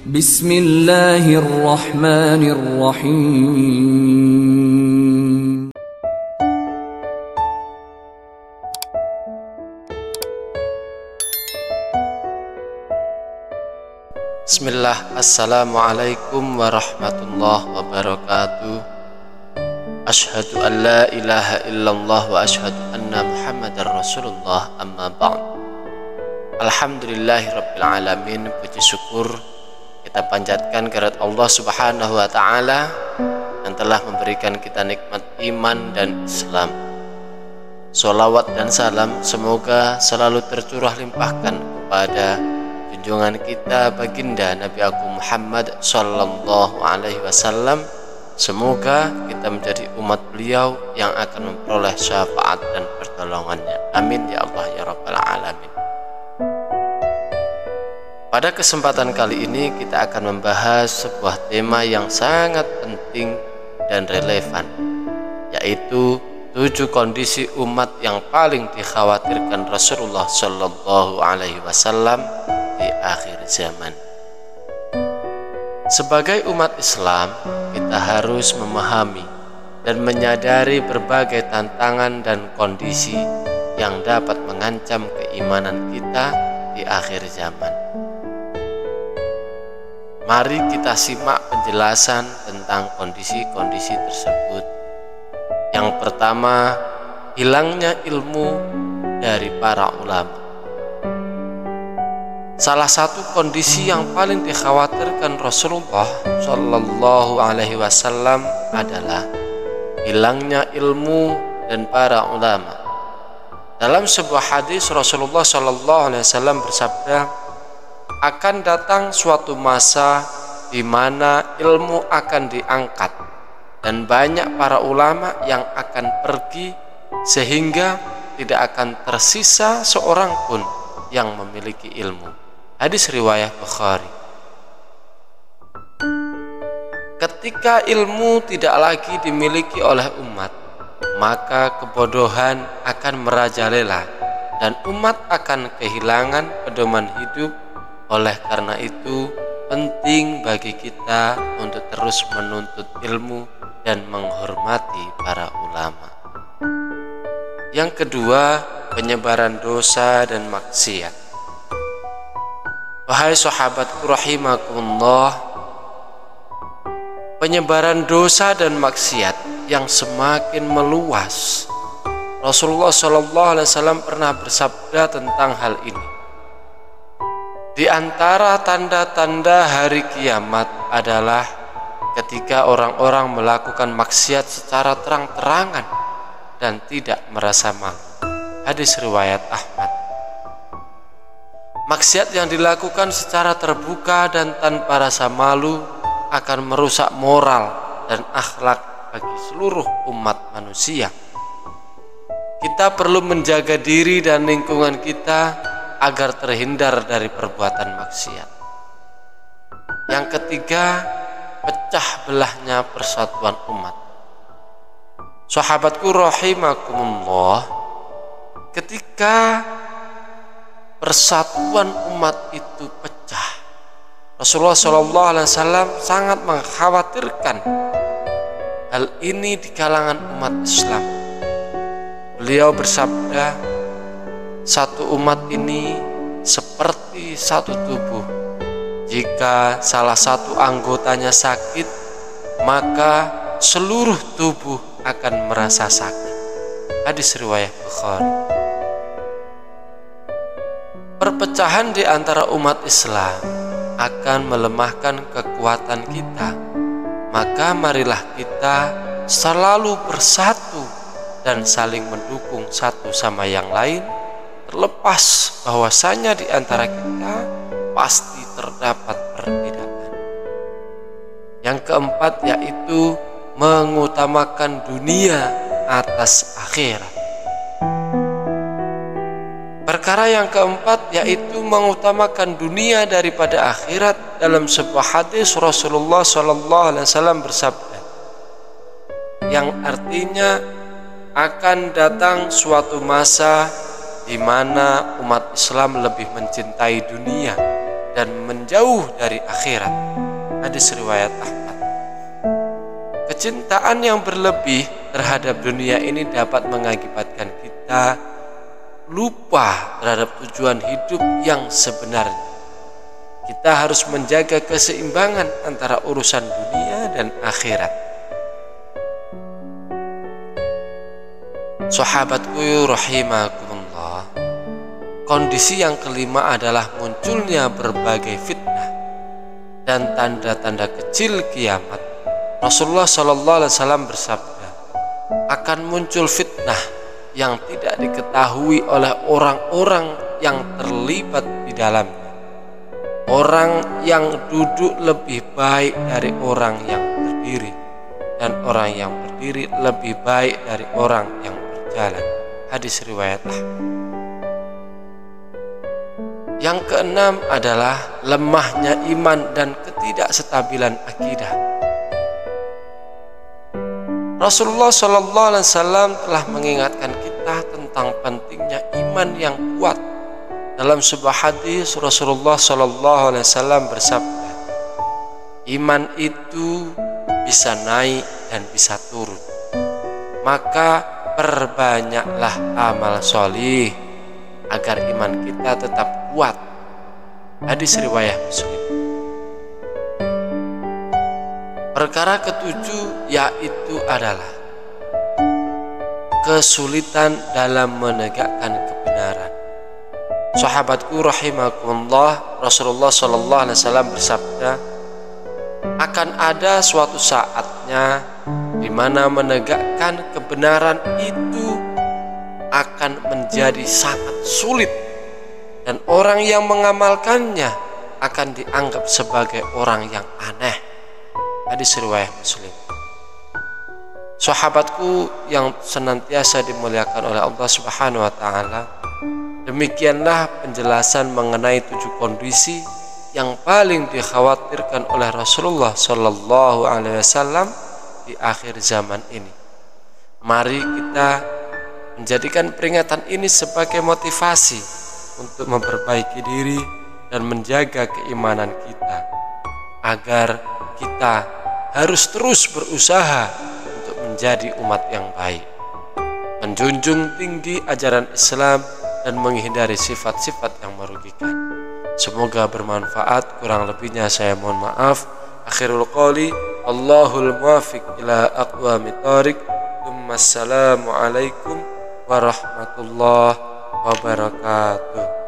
Bismillahirrahmanirrahim. Bismillah, Assalamualaikum warahmatullahi wabarakatuh. Ashhadu an la ilaha illallah wa ashhadu anna muhammadar rasulullah, amma ba'd. Alhamdulillahi rabbil alamin. Puji syukur kita panjatkan kehadirat Allah subhanahu wa ta'ala yang telah memberikan kita nikmat iman dan Islam. Sholawat dan salam semoga selalu tercurah limpahkan kepada junjungan kita baginda Nabi Agung Muhammad sallallahu alaihi wasallam. Semoga kita menjadi umat beliau yang akan memperoleh syafaat dan pertolongannya. Amin ya Allah ya Rabbal alamin. Pada kesempatan kali ini kita akan membahas sebuah tema yang sangat penting dan relevan, yaitu 7 kondisi umat yang paling dikhawatirkan Rasulullah sallallahu alaihi wasallam di akhir zaman. Sebagai umat Islam, kita harus memahami dan menyadari berbagai tantangan dan kondisi yang dapat mengancam keimanan kita di akhir zaman. Mari kita simak penjelasan tentang kondisi-kondisi tersebut. Yang pertama, hilangnya ilmu dari para ulama. Salah satu kondisi yang paling dikhawatirkan Rasulullah Shallallahu Alaihi Wasallam adalah hilangnya ilmu dan para ulama. Dalam sebuah hadis Rasulullah Shallallahu Alaihi Wasallam bersabda, akan datang suatu masa di mana ilmu akan diangkat dan banyak para ulama yang akan pergi sehingga tidak akan tersisa seorang pun yang memiliki ilmu. Hadis riwayat Bukhari. Ketika ilmu tidak lagi dimiliki oleh umat, maka kebodohan akan merajalela dan umat akan kehilangan pedoman hidup. Oleh karena itu, penting bagi kita untuk terus menuntut ilmu dan menghormati para ulama. Yang kedua, penyebaran dosa dan maksiat. Wahai sahabatku rahimakumullah, penyebaran dosa dan maksiat yang semakin meluas. Rasulullah SAW pernah bersabda tentang hal ini. Di antara tanda-tanda hari kiamat adalah ketika orang-orang melakukan maksiat secara terang-terangan dan tidak merasa malu. Hadis riwayat Ahmad. Maksiat yang dilakukan secara terbuka dan tanpa rasa malu akan merusak moral dan akhlak bagi seluruh umat manusia. Kita perlu menjaga diri dan lingkungan kita agar terhindar dari perbuatan maksiat. Yang ketiga, pecah belahnya persatuan umat. Sahabatku rahimakumullah, ketika persatuan umat itu pecah, Rasulullah SAW sangat mengkhawatirkan hal ini di kalangan umat Islam. Beliau bersabda, satu umat ini seperti satu tubuh. Jika salah satu anggotanya sakit, maka seluruh tubuh akan merasa sakit. Hadis riwayat Bukhari. Perpecahan di antara umat Islam akan melemahkan kekuatan kita. Maka marilah kita selalu bersatu dan saling mendukung satu sama yang lain, terlepas bahwasanya di antara kita pasti terdapat perbedaan. Yang keempat yaitu mengutamakan dunia atas akhirat. Perkara yang keempat yaitu mengutamakan dunia daripada akhirat. Dalam sebuah hadis Rasulullah SAW bersabda, yang artinya akan datang suatu masa di mana umat Islam lebih mencintai dunia dan menjauh dari akhirat. Hadis riwayat Ahmad. Kecintaan yang berlebih terhadap dunia ini dapat mengakibatkan kita lupa terhadap tujuan hidup yang sebenarnya. Kita harus menjaga keseimbangan antara urusan dunia dan akhirat. Sahabatku rahimakumullah, kondisi yang kelima adalah munculnya berbagai fitnah dan tanda-tanda kecil kiamat. Rasulullah SAW bersabda, akan muncul fitnah yang tidak diketahui oleh orang-orang yang terlibat di dalamnya. Orang yang duduk lebih baik dari orang yang berdiri, dan orang yang berdiri lebih baik dari orang yang berjalan. Hadis riwayat Ahmad. Yang keenam adalah lemahnya iman dan ketidakstabilan akidah. Rasulullah SAW telah mengingatkan kita tentang pentingnya iman yang kuat. Dalam sebuah hadis Rasulullah SAW bersabda, iman itu bisa naik dan bisa turun. Maka perbanyaklah amal solih agar iman kita tetap kuat. Hadis riwayat Muslim. Perkara ketujuh yaitu adalah kesulitan dalam menegakkan kebenaran. Sahabatku rahimakumullah, Rasulullah SAW bersabda, akan ada suatu saatnya di mana menegakkan kebenaran itu akan menjadi sangat sulit, dan orang yang mengamalkannya akan dianggap sebagai orang yang aneh. Hadis riwayat Muslim. Sahabatku yang senantiasa dimuliakan oleh Allah Subhanahu wa taala, demikianlah penjelasan mengenai 7 kondisi yang paling dikhawatirkan oleh Rasulullah Shallallahu Alaihi Wasallam di akhir zaman ini. Mari kita menjadikan peringatan ini sebagai motivasi untuk memperbaiki diri dan menjaga keimanan kita, agar kita harus terus berusaha untuk menjadi umat yang baik, menjunjung tinggi ajaran Islam dan menghindari sifat-sifat yang merugikan. Semoga bermanfaat, kurang lebihnya saya mohon maaf. Akhirul qouli, Allahul muwaffiq ila aqwamit thoriq. Assalamualaikum warahmatullahi wabarakatuh.